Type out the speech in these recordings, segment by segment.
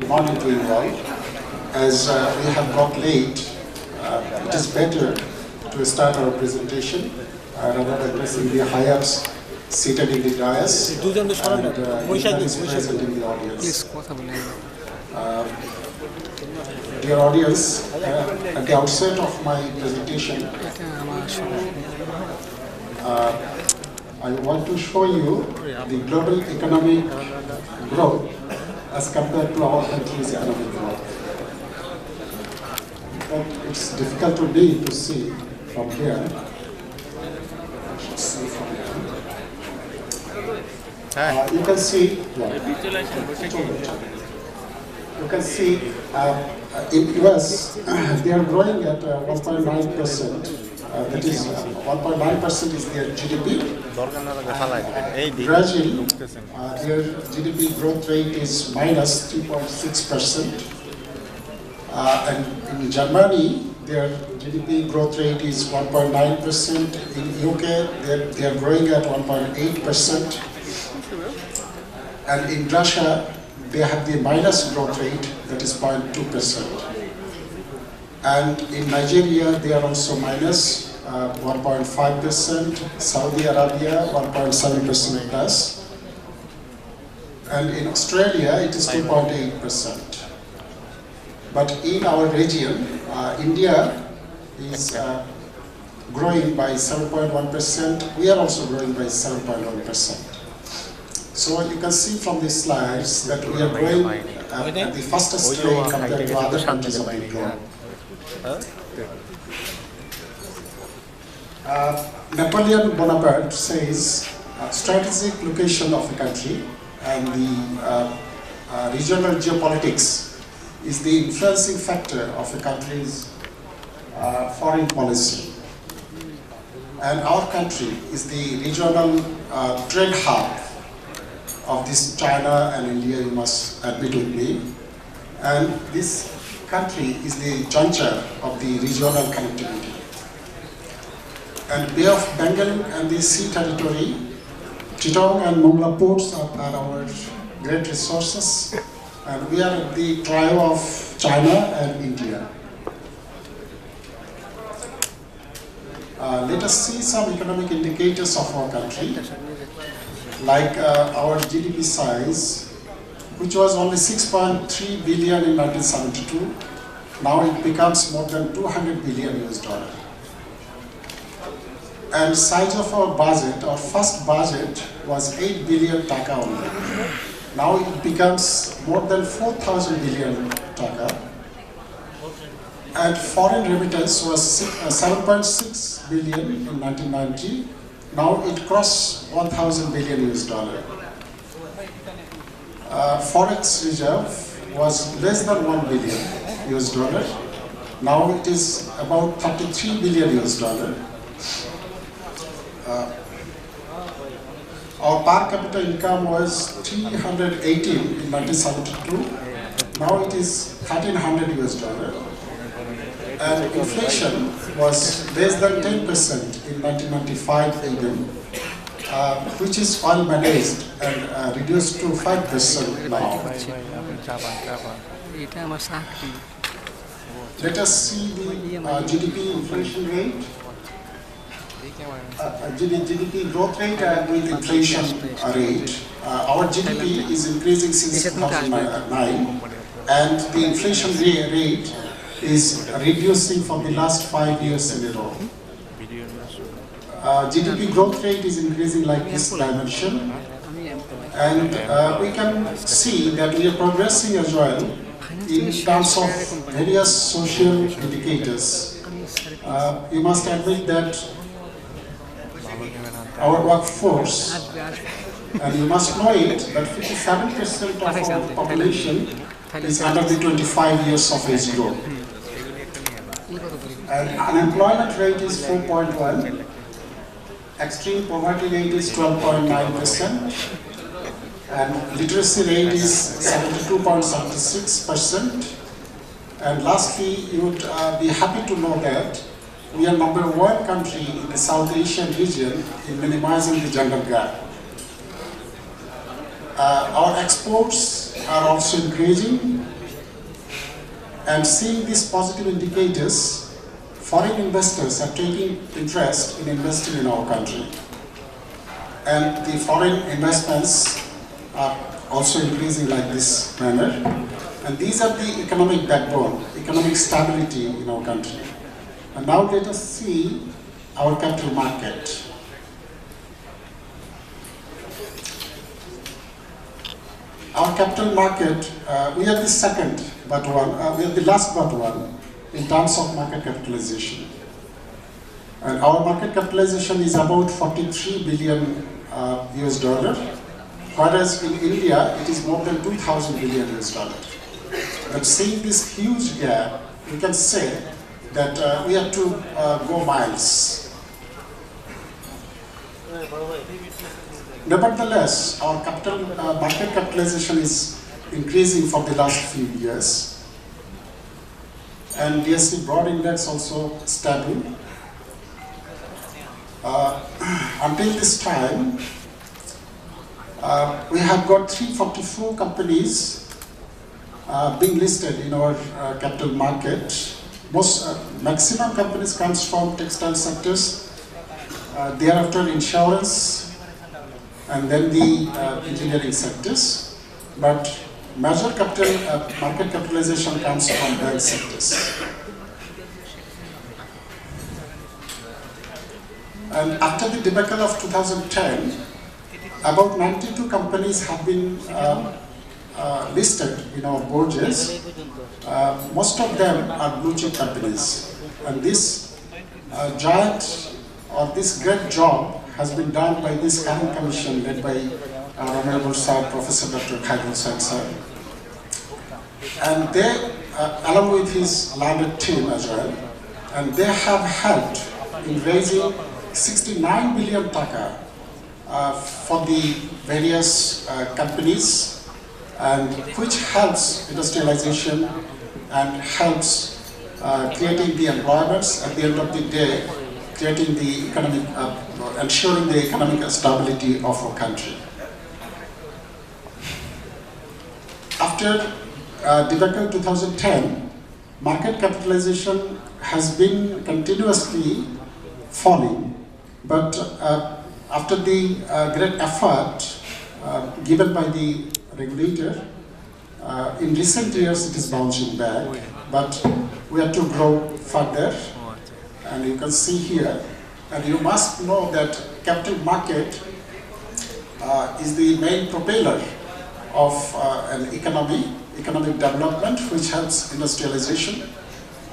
Morning to you all. As we have got late, it is better to start our presentation rather than pressing the high-ups seated in the dais and everyone is present in the audience. Dear audience, at the outset of my presentation, I want to show you the global economic growth as compared to our country's economic growth. But it's difficult to me to see from here. You can see, in US, they are growing at 1.9%. That is 1.9% is their GDP. Brazil, their GDP growth rate is minus 3.6%. And in Germany, their GDP growth rate is 1.9%. In UK, they are growing at 1.8%. And in Russia, they have the minus growth rate, that is 0.2%. And in Nigeria, they are also minus 1.5%, Saudi Arabia 1.7% plus, and in Australia it is 2.8%. But in our region, India is growing by 7.1%, we are also growing by 7.1%. So you can see from these slides that we are growing at the fastest rate compared to other countries of the globe. Napoleon Bonaparte says strategic location of a country and the regional geopolitics is the influencing factor of a country's foreign policy. And our country is the regional trade hub of this China and India, you must admit with me. And this country is the juncture of the regional connectivity. And Bay of Bengal and the Sea Territory, Chittagong and Mongla ports are our great resources, and we are at the trio of China and India. Let us see some economic indicators of our country, like our GDP size, which was only 6.3 billion in 1972. Now it becomes more than 200 billion US dollar. And size of our budget, our first budget was 8 billion taka only. Now it becomes more than 4,000 billion taka. And foreign remittance was 7.6 billion in 1990. Now it crossed 1,000 billion US dollar. Forex reserve was less than 1 billion US dollar. Now it is about 33 billion US dollar. Our per capita income was 318 in 1972. Now it is 1,300 US dollar. And inflation was less than 10% in 1995 even, which is well managed and reduced to 5% now. Let us see the GDP inflation rate. GDP growth rate and with inflation rate. Our GDP is increasing since 2009 and the inflation rate is reducing for the last 5 years in a row. GDP growth rate is increasing like this dimension, and we can see that we are progressing as well in terms of various social indicators. You must admit that our workforce, and you must know it, that 57% of our population is under the 25 years of age group. And unemployment rate is 4.1, extreme poverty rate is 12.9%, and literacy rate is 72.76%. And lastly, you would be happy to know that we are #1 country in the South Asian region in minimizing the gender gap. Our exports are also increasing And seeing these positive indicators, foreign investors are taking interest in investing in our country. And the foreign investments are also increasing like this manner. And these are the economic backbone, economic stability in our country. And now let us see our capital market. Our capital market, we are the second but one, we are the last but one in terms of market capitalization. And our market capitalization is about 43 billion US dollar, whereas in India it is more than 2,000 billion US dollar. But seeing this huge gap, we can say that we have to go miles. Nevertheless, our market capitalization is increasing for the last few years, and BSE Broad Index also stable. Until this time, we have got 344 companies being listed in our capital market. Maximum companies comes from textile sectors, thereafter insurance, and then the engineering sectors. But major market capitalization comes from bank sectors. And after the debacle of 2010, about 92 companies have been listed in our boards. Most of them are blue chip companies. And this giant or this great job has been done by this current commission led by our Honorable Sir, Professor Dr. Khairul Hossain sir. And they, along with his learned team as well, and they have helped in raising 69 billion taka for the various companies, and which helps industrialization and helps creating the employments at the end of the day, creating the economic, ensuring the economic stability of our country. After debacle 2010, market capitalization has been continuously falling, but after the great effort given by the regulator, in recent years it is bouncing back, but we have to grow further. And you can see here, and you must know that capital market is the main propeller of an economic development, which helps industrialization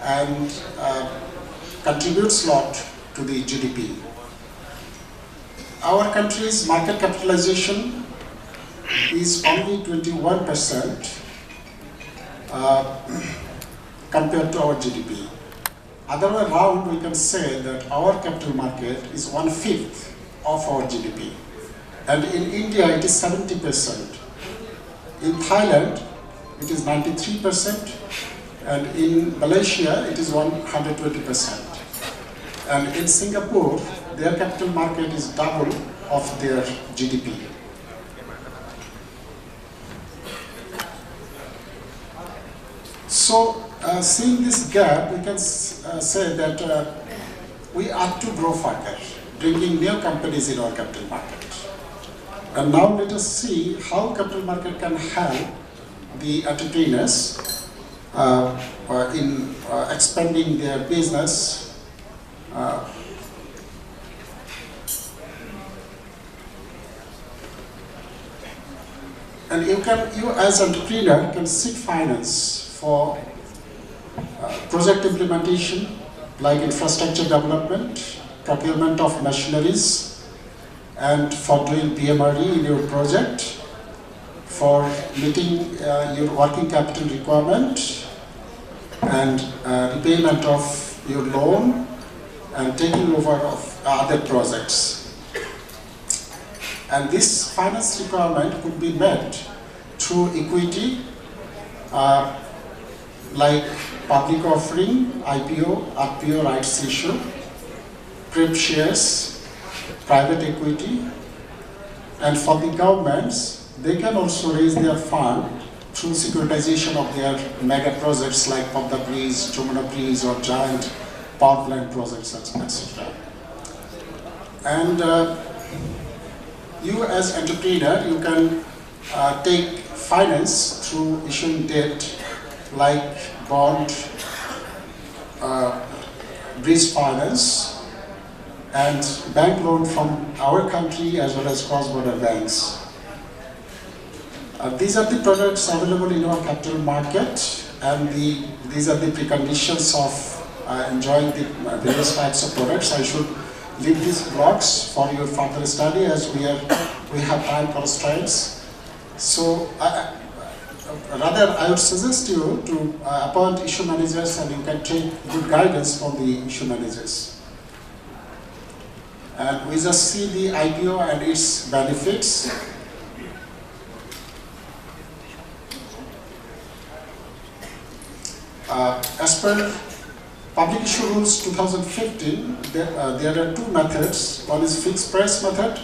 and contributes a lot to the GDP. Our country's market capitalization is only 21% compared to our GDP. Other way around, we can say that our capital market is 1/5 of our GDP. And in India, it is 70%. In Thailand, it is 93%. And in Malaysia, it is 120%. And in Singapore, their capital market is double of their GDP. So, seeing this gap, we can say that we ought to grow further, bringing new companies in our capital market. And now let us see how capital market can help the entrepreneurs in expanding their business. And you as an entrepreneur can seek finance for project implementation, like infrastructure development, procurement of machineries, and for doing PMRE in your project, for meeting your working capital requirement, and repayment of your loan, and taking over of other projects. And this finance requirement could be met through equity, like public offering, IPO, RPO, rights issue, prep shares, private equity, and for the governments, they can also raise their fund through securitization of their mega projects like Padma Breeze, Jamuna Breeze, or giant power plant projects, etc. And you as entrepreneur, you can take finance through issuing debt like bond, bridge finance, and bank loan from our country as well as cross-border banks. These are the products available in our capital market, and these are the preconditions of enjoying the various types of products. I should leave these blocks for your further study as we have time constraints. So rather, I would suggest you to appoint issue managers, and you can take good guidance from the issue managers. And we just see the IPO and its benefits. As per Public Issue Rules 2015, there are two methods. One is fixed price method,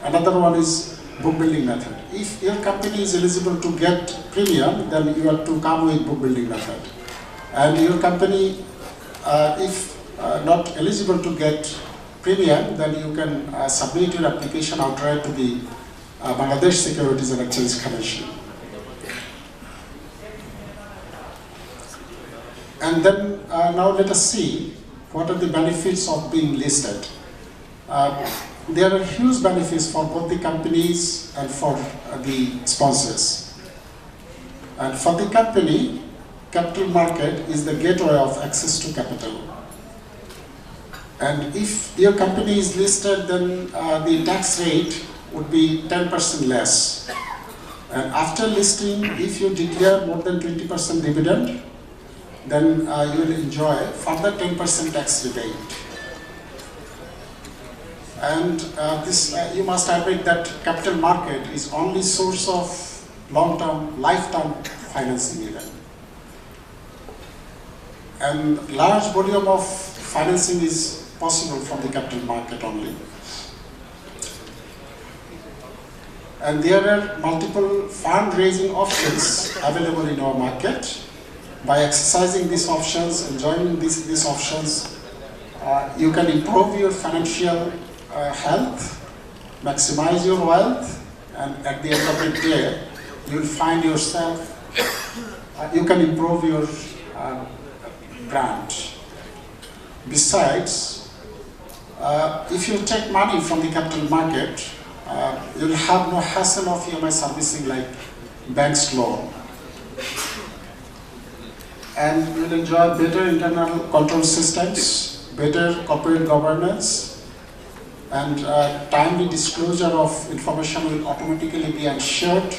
another one is book building method. If your company is eligible to get premium, then you have to come with book building method. And your company, if not eligible to get premium, then you can submit your application outright to the Bangladesh Securities and Exchange Commission. And then now let us see what are the benefits of being listed. There are huge benefits for both the companies and for the sponsors. And for the company, capital market is the gateway of access to capital. And if your company is listed, then the tax rate would be 10% less. And after listing, if you declare more than 20% dividend, then you will enjoy further 10% tax rebate. And you must admit that capital market is only source of long-term, lifetime financing even. And large volume of financing is possible from the capital market only. And there are multiple fundraising options available in our market. By exercising these options, enjoying these options, you can improve your financial health, maximize your wealth, and at the end of the day, you will find yourself, you can improve your brand. Besides, if you take money from the capital market, you will have no hassle of EMI servicing like bank's loan. And you will enjoy better internal control systems, better corporate governance, and timely disclosure of information will automatically be ensured,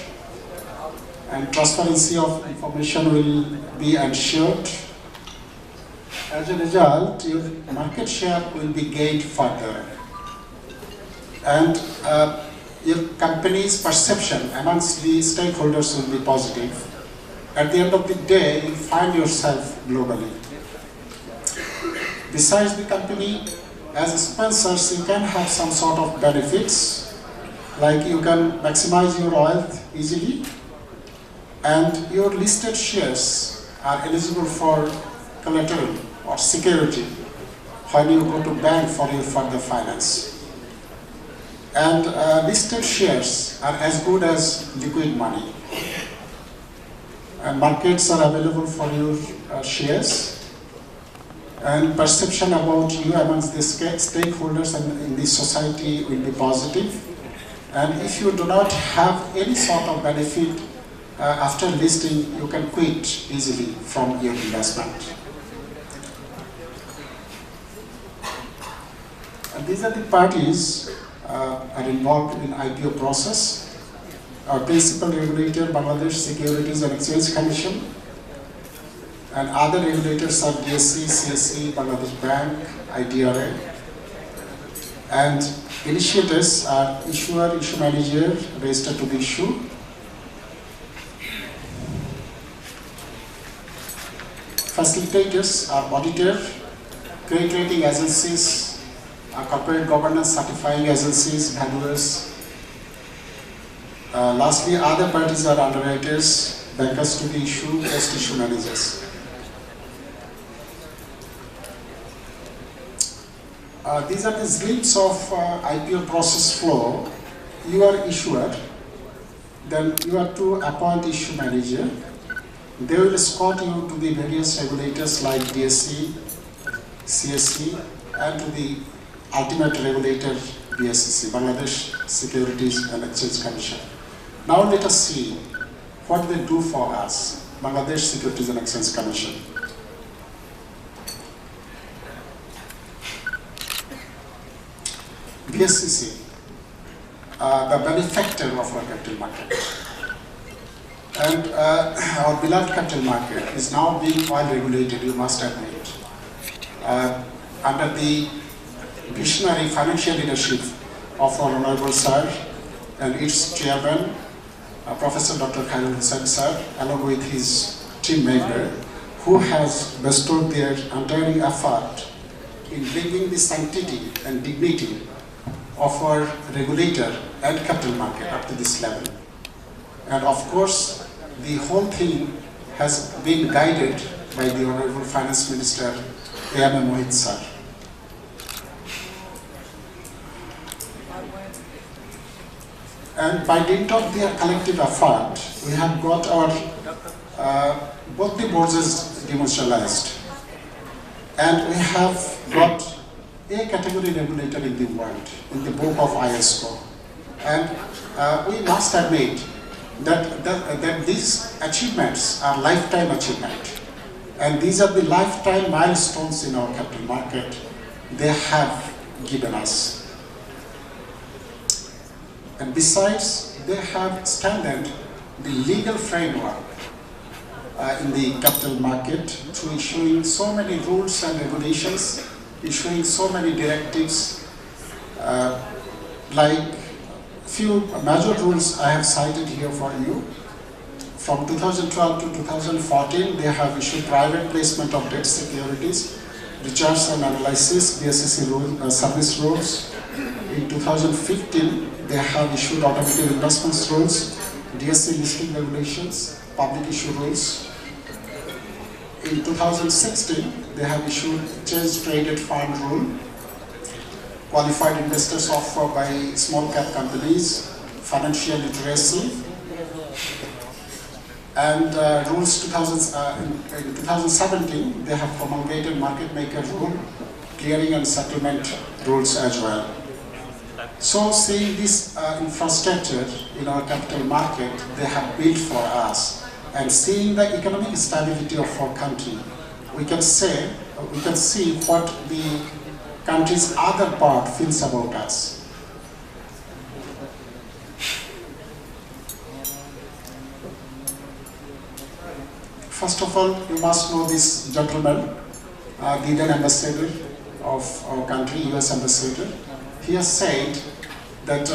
and transparency of information will be ensured. As a result, your market share will be gained further. And your company's perception amongst the stakeholders will be positive. At the end of the day, you find yourself globally. Besides the company, as sponsors, you can have some sort of benefits, like you can maximize your wealth easily, and your listed shares are eligible for collateral or security when you go to bank for your further finance. And listed shares are as good as liquid money. And markets are available for your shares, and perception about you amongst the stakeholders and in the society will be positive. And if you do not have any sort of benefit after listing, you can quit easily from your investment. And these are the parties are involved in IPO process. Our principal regulator, Bangladesh Securities and Exchange Commission, and other regulators are BSE, CSE, Bangladesh Bank, IDRA. And initiators are issuer, issue manager, registered to the issue. Facilitators are auditor, credit rating agencies, corporate governance certifying agencies, valuers. Lastly, other parties are underwriters, bankers to the issue, post-issue managers. These are the glimpses of IPO process flow. You are issuer, then you are to appoint issue manager. They will escort you to the various regulators like DSE, CSE, and to the ultimate regulator BSEC, Bangladesh Securities and Exchange Commission. Now let us see what they do for us, Bangladesh Securities and Exchange Commission. BSEC, the benefactor of our capital market. And our beloved capital market is now being well regulated, you must admit, under the visionary financial leadership of our Honorable Sir and its chairman, Professor Dr. Khairul Hussain Sir, along with his team member, who has bestowed their untiring effort in bringing the sanctity and dignity of our regulator and capital market up to this level. And of course, the whole thing has been guided by the Honorable Finance Minister, A.M. Mohit Sir. And by dint of their collective effort, we have got our both the boards demutualized, and we have got a category regulator in the world, in the book of ISO. And we must admit that these achievements are lifetime achievement, and these are the lifetime milestones in our capital market they have given us. And besides, they have strengthened the legal framework in the capital market through issuing so many rules and regulations, issuing so many directives, like few major rules I have cited here for you. From 2012 to 2014, they have issued private placement of debt securities, research and analysis, BSEC rule, service rules. In 2015, they have issued automotive investments rules, DSE listing regulations, public issue rules. In 2016, they have issued exchange traded fund rule, qualified investors offered by small cap companies, financial literacy, and rules in 2017, they have promulgated market maker rule, clearing and settlement rules as well. So seeing this infrastructure in our capital market they have built for us, and seeing the economic stability of our country, we can see what the country's other part feels about us. First of all, you must know this gentleman, the then ambassador of our country, US ambassador. He has said that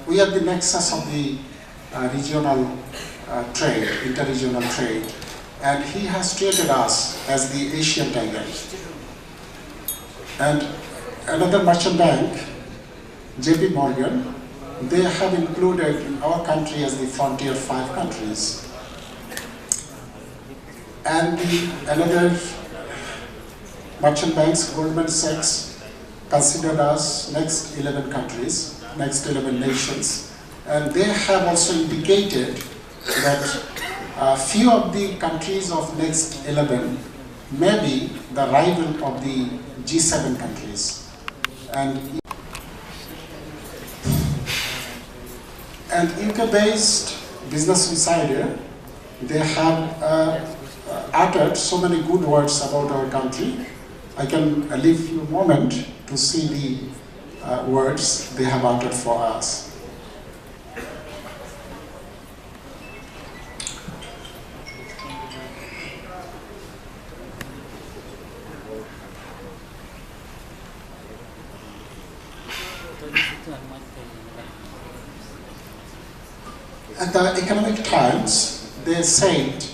we are the nexus of the regional trade, inter-regional trade, and he has treated us as the Asian tiger. And another merchant bank, JP Morgan, they have included our country as the frontier 5 countries. And another merchant banks, Goldman Sachs, considered us next 11 countries, next 11 nations, and they have also indicated that few of the countries of next 11 may be the rival of the G7 countries. And UK-based Business Insider, they have uttered so many good words about our country. I can leave you a moment to see the words they have uttered for us. At the Economic Times, they said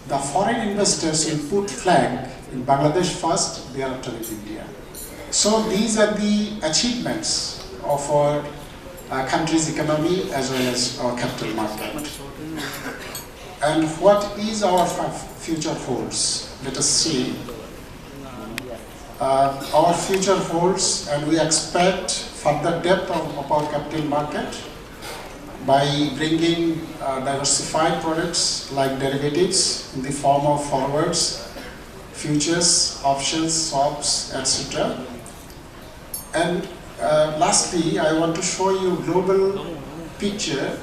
the foreign investors will put flag in Bangladesh first, thereafter in India. So these are the achievements of our country's economy as well as our capital market. And what is our future holds? Let us see. Our future holds, and we expect further depth of our capital market by bringing diversified products like derivatives in the form of forwards, futures, options, swaps, etc. And lastly, I want to show you global picture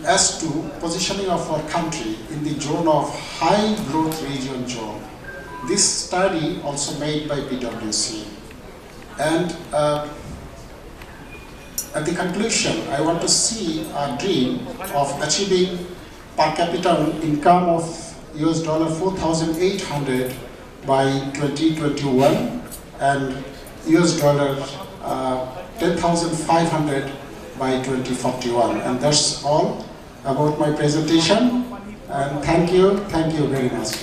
as to positioning of our country in the zone of high growth region zone. This study also made by PwC. And at the conclusion, I want to see a dream of achieving per capita income of US dollar 4,800 by 2021 and US dollar 10,500 by 2041. And that's all about my presentation. And thank you very much.